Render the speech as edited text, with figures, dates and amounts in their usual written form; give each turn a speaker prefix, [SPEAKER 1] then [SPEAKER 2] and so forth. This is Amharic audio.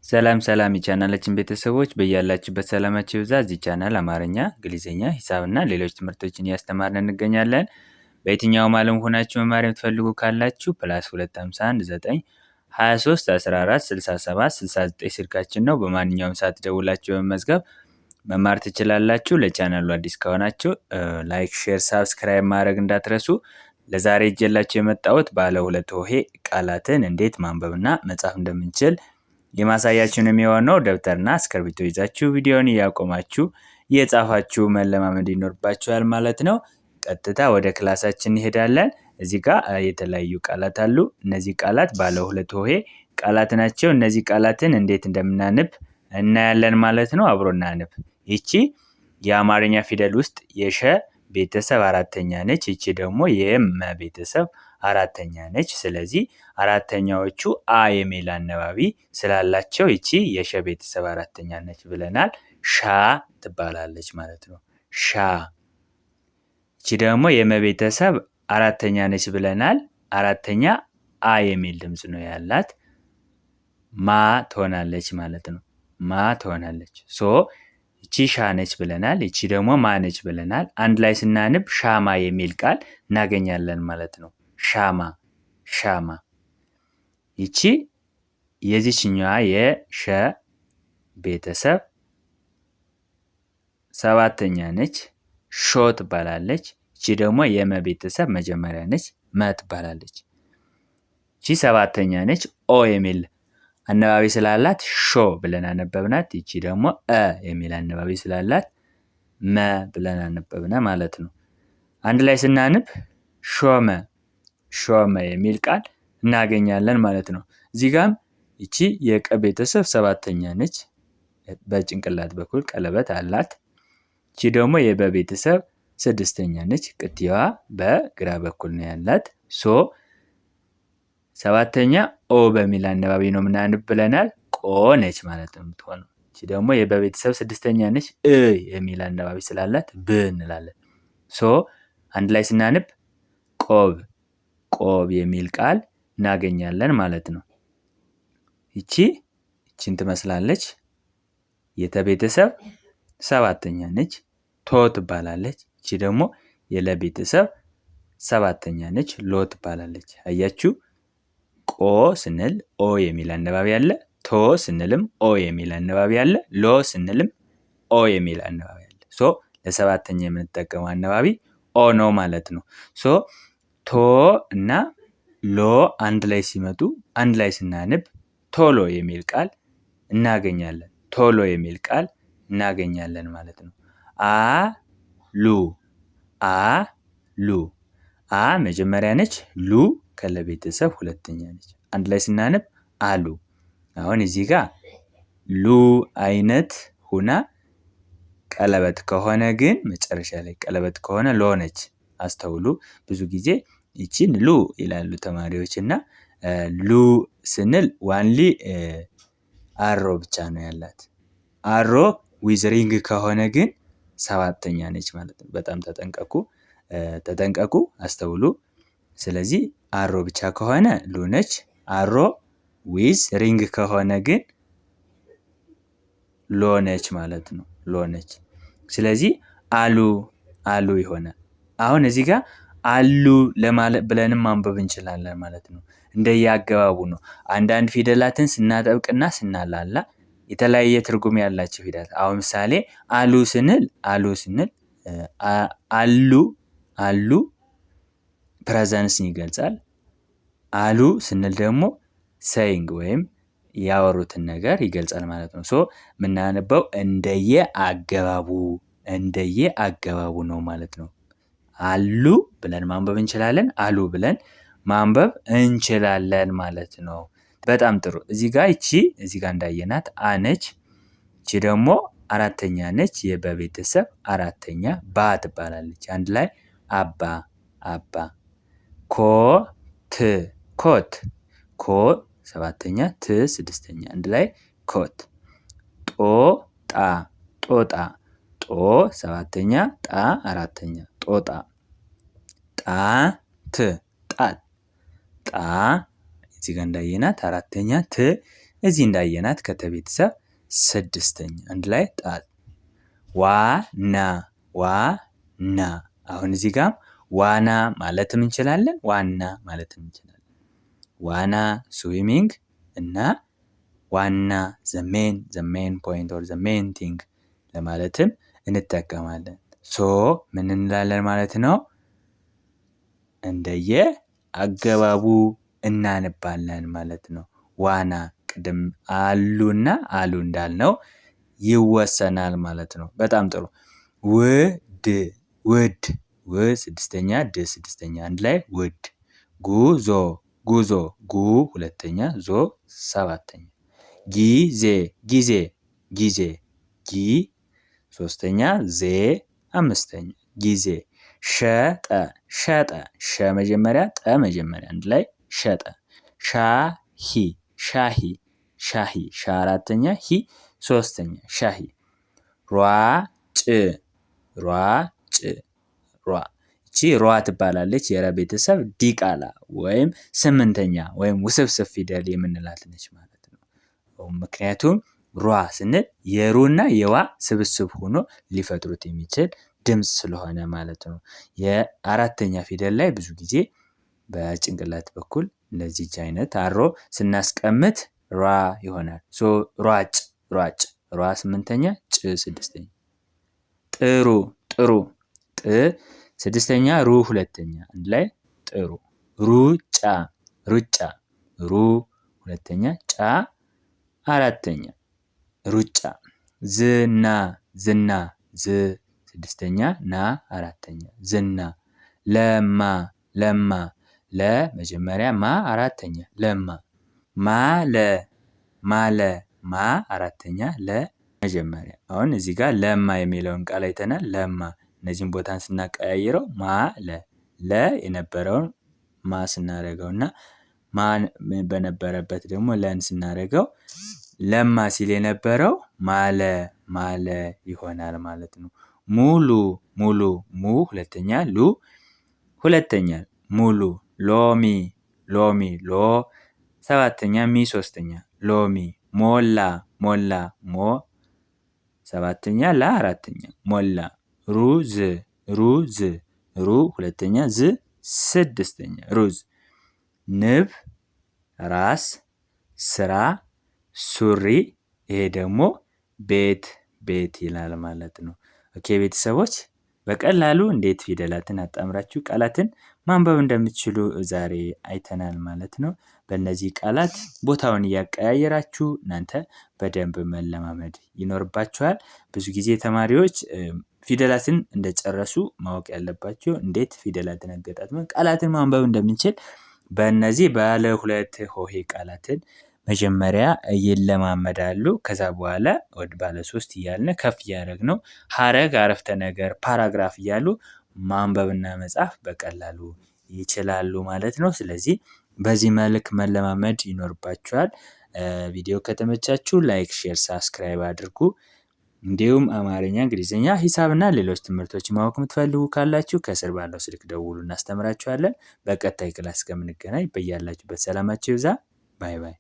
[SPEAKER 1] ሰላም ሰላም የቻናላችን ቤተሰቦች በያላችሁበት ሰላማችሁ ይብዛ። እዚህ ቻናል አማርኛ፣ እንግሊዝኛ፣ ሂሳብና ሌሎች ትምህርቶችን እያስተማርን እንገኛለን። በየትኛውም ዓለም ሆናችሁ መማር የምትፈልጉ ካላችሁ +251 9 23 14 67 69 ስልካችን ነው። በማንኛውም ሰዓት ደውላችሁ በመመዝገብ መማር ትችላላችሁ። ለቻናሉ አዲስ ከሆናችሁ ላይክ፣ ሼር፣ ሳብስክራይብ ማድረግ እንዳትረሱ። ለዛሬ ይዤላችሁ የመጣሁት ባለ ሁለት ሆሄ ቃላትን እንዴት ማንበብና መጻፍ እንደምንችል የማሳያችሁ ነው የሚሆነው። ደብተርና እስክሪብቶ ይዛችሁ ቪዲዮውን እያቆማችሁ እየጻፋችሁ መለማመድ ይኖርባችኋል ማለት ነው። ቀጥታ ወደ ክላሳችን እንሄዳለን። እዚህ ጋር የተለያዩ ቃላት አሉ። እነዚህ ቃላት ባለ ሁለት ሆሄ ቃላት ናቸው። እነዚህ ቃላትን እንዴት እንደምናነብ እናያለን ማለት ነው። አብሮ እናነብ። ይቺ የአማርኛ ፊደል ውስጥ የሸ ቤተሰብ አራተኛ ነች። ይቺ ደግሞ የመ ቤተሰብ አራተኛ ነች። ስለዚህ አራተኛዎቹ አ የሚል አነባቢ ስላላቸው ይቺ የሸ ቤተሰብ አራተኛ ነች ብለናል። ሻ ትባላለች ማለት ነው። ሻ። ይቺ ደግሞ የመ ቤተሰብ አራተኛ ነች ብለናል። አራተኛ አ የሚል ድምጽ ነው ያላት። ማ ትሆናለች ማለት ነው። ማ ትሆናለች። ይቺ ሻ ነች ብለናል። ይቺ ደግሞ ማ ነች ብለናል። አንድ ላይ ስናንብ ሻማ የሚል ቃል እናገኛለን ማለት ነው። ሻማ ሻማ። ይቺ የዚችኛዋ የሸ ቤተሰብ ሰባተኛ ነች። ሾ ትባላለች። ይቺ ደግሞ የመ ቤተሰብ መጀመሪያ ነች። መ ትባላለች። ይቺ ሰባተኛ ነች። ኦ የሚል አነባቢ ስላላት ሾ ብለን አነበብናት። ይቺ ደግሞ የሚል አነባቢ ስላላት መ ብለን አነበብነ ማለት ነው። አንድ ላይ ስናንብ ሾመ ሾመ የሚል ቃል እናገኛለን ማለት ነው። እዚህ ጋም ይቺ የቀ ቤተሰብ ሰባተኛ ነች። በጭንቅላት በኩል ቀለበት አላት። ይቺ ደግሞ የበ ቤተሰብ ስድስተኛ ነች። ቅጥያዋ በግራ በኩል ነው ያላት። ሰባተኛ ኦ በሚል አነባቢ ነው ምናንብ ብለናል። ቆ ነች ማለት ነው የምትሆነው። ይቺ ደግሞ የበ ቤተሰብ ስድስተኛ ነች። የሚል አነባቢ ስላላት ብ እንላለን። አንድ ላይ ስናንብ ቆብ ቆብ የሚል ቃል እናገኛለን ማለት ነው። ይቺን ትመስላለች። የተ ቤተሰብ ሰባተኛ ነች። ቶ ትባላለች። ይቺ ደግሞ የለ ቤተሰብ ሰባተኛ ነች። ሎ ትባላለች። አያችሁ፣ ቆ ስንል ኦ የሚል አነባቢ አለ። ቶ ስንልም ኦ የሚል አነባቢ አለ። ሎ ስንልም ኦ የሚል አነባቢ አለ። ለሰባተኛ የምንጠቀመው አነባቢ ኦ ነው ማለት ነው። ቶ እና ሎ አንድ ላይ ሲመጡ አንድ ላይ ስናንብ ቶሎ የሚል ቃል እናገኛለን። ቶሎ የሚል ቃል እናገኛለን ማለት ነው። አሉ አሉ። አ መጀመሪያ ነች። ሉ ከለቤተሰብ ሁለተኛ ነች። አንድ ላይ ስናነብ አሉ። አሁን እዚህ ጋር ሉ አይነት ሁና ቀለበት ከሆነ ግን መጨረሻ ላይ ቀለበት ከሆነ ሎ ነች። አስተውሉ። ብዙ ጊዜ ይቺን ሉ ይላሉ ተማሪዎች እና ሉ ስንል ዋንሊ አሮ ብቻ ነው ያላት። አሮ ዊዝ ሪንግ ከሆነ ግን ሰባተኛ ነች ማለት ነው። በጣም ተጠንቀቁ፣ አስተውሉ። ስለዚህ አሮ ብቻ ከሆነ ሉ ነች። አሮ ዊዝ ሪንግ ከሆነ ግን ሎ ነች ማለት ነው። ሎ ነች። ስለዚህ አሉ ይሆናል። አሁን እዚህ ጋር አሉ ለማለት ብለንም ማንበብ እንችላለን ማለት ነው። እንደየአገባቡ ነው። አንዳንድ ፊደላትን ስናጠብቅና ስናላላ የተለያየ ትርጉም ያላቸው ፊደላት። አሁን ምሳሌ አሉ ስንል አሉ ፕሬዘንስን ይገልጻል። አሉ ስንል ደግሞ ሴይንግ ወይም ያወሩትን ነገር ይገልጻል ማለት ነው። የምናነበው እንደየ አገባቡ ነው ማለት ነው። አሉ ብለን ማንበብ እንችላለን። አሉ ብለን ማንበብ እንችላለን ማለት ነው። በጣም ጥሩ። እዚህ ጋር እንዳየናት አ ነች። ይቺ ደግሞ አራተኛ ነች። የበቤተሰብ አራተኛ ባ ትባላለች። አንድ ላይ አባ። ኮት ኮ ሰባተኛ ት ስድስተኛ አንድ ላይ ኮት። ጦጣ ጦ ሰባተኛ ጣ አራተኛ ጦጣ። ጣት እዚህ ጋር እንዳየናት አራተኛ ት እዚህ እንዳየናት ከተቤተሰብ ስድስተኛ አንድ ላይ ጣል ዋና ዋና። አሁን እዚህ ጋር ዋና ማለትም እንችላለን፣ ዋና ማለትም እንችላለን። ዋና ስዊሚንግ እና ዋና ዘ ሜን ፖይንት ኦር ዘ ሜን ቲንግ ለማለትም እንጠቀማለን። ሶ ምን እንላለን ማለት ነው? እንደየ አገባቡ እናነባለን ማለት ነው። ዋና ቅድም አሉና አሉ እንዳልነው ይወሰናል ማለት ነው። በጣም ጥሩ። ውድ ው ስድስተኛ ድ ስድስተኛ አንድ ላይ ውድ። ጉዞ ጉ ሁለተኛ ዞ ሰባተኛ። ጊዜ ጊ ሶስተኛ ዜ አምስተኛ ጊዜ። ሸጠ ሸ መጀመሪያ ጠ መጀመሪያ አንድ ላይ ሸጠ። ሻሂ ሻ አራተኛ ሂ ሶስተኛ ሻሂ። ሯጭ እቺ ሯ ትባላለች። የረ ቤተሰብ ዲቃላ ወይም ስምንተኛ ወይም ውስብስብ ፊደል የምንላት ነች ማለት ነው። ምክንያቱም ሯ ስንል የሩና የዋ ስብስብ ሆኖ ሊፈጥሩት የሚችል ድምፅ ስለሆነ ማለት ነው። የአራተኛ ፊደል ላይ ብዙ ጊዜ በጭንቅላት በኩል እንደዚች አይነት አሮ ስናስቀምጥ ሯ ይሆናል። ሯጭ ሯ ስምንተኛ ጭ ስድስተኛ። ጥሩ ጥ ስድስተኛ ሩ ሁለተኛ አንድ ላይ ጥሩ። ሩጫ ሩ ሁለተኛ ጫ አራተኛ ሩጫ። ዝና ዝ ስድስተኛ ና አራተኛ ዝና። ለማ ለ መጀመሪያ ማ አራተኛ ለማ። ማለ ማ አራተኛ ለ መጀመሪያ። አሁን እዚህ ጋር ለማ የሚለውን ቃል አይተናል። ለማ እነዚህን ቦታን ስናቀያይረው ለ የነበረውን ማ ስናደርገውና ማ በነበረበት ደግሞ ለን ስናደርገው ለማ ሲል የነበረው ማለ ይሆናል ማለት ነው። ሙሉ ሙ ሁለተኛ ሉ ሁለተኛ ሙሉ። ሎሚ ሎ ሰባተኛ ሚ ሶስተኛ ሎሚ። ሞላ ሞ ሰባተኛ ላ አራተኛ ሞላ። ሩዝ ሩ ሁለተኛ ዝ ስድስተኛ ሩዝ። ንብ ራስ ስራ ሱሪ። ይሄ ደግሞ ቤት ይላል ማለት ነው። ኦኬ ቤተሰቦች በቀላሉ እንዴት ፊደላትን አጣምራችሁ ቃላትን ማንበብ እንደምትችሉ ዛሬ አይተናል ማለት ነው። በእነዚህ ቃላት ቦታውን እያቀያየራችሁ እናንተ በደንብ መለማመድ ይኖርባችኋል። ብዙ ጊዜ ተማሪዎች ፊደላትን እንደጨረሱ ማወቅ ያለባቸው እንዴት ፊደላትን አገጣጥመን ቃላትን ማንበብ እንደምንችል በእነዚህ ባለ ሁለት ሆሄ ቃላትን መጀመሪያ ይለማመዳሉ። ከዛ በኋላ ወደ ባለ ሶስት እያልን ከፍ እያደረግነው ሀረግ፣ አረፍተ ነገር፣ ፓራግራፍ እያሉ ማንበብና መጻፍ በቀላሉ ይችላሉ ማለት ነው። ስለዚህ በዚህ መልክ መለማመድ ይኖርባችኋል። ቪዲዮ ከተመቻችሁ ላይክ፣ ሼር፣ ሳብስክራይብ አድርጉ። እንዲሁም አማርኛ፣ እንግሊዝኛ፣ ሂሳብና ሌሎች ትምህርቶች ማወቅ የምትፈልጉ ካላችሁ ከስር ባለው ስልክ ደውሉ፣ እናስተምራችኋለን። በቀጣይ ክላስ እስከምንገናኝ በያላችሁበት ሰላማችሁ ይብዛ። ባይ ባይ።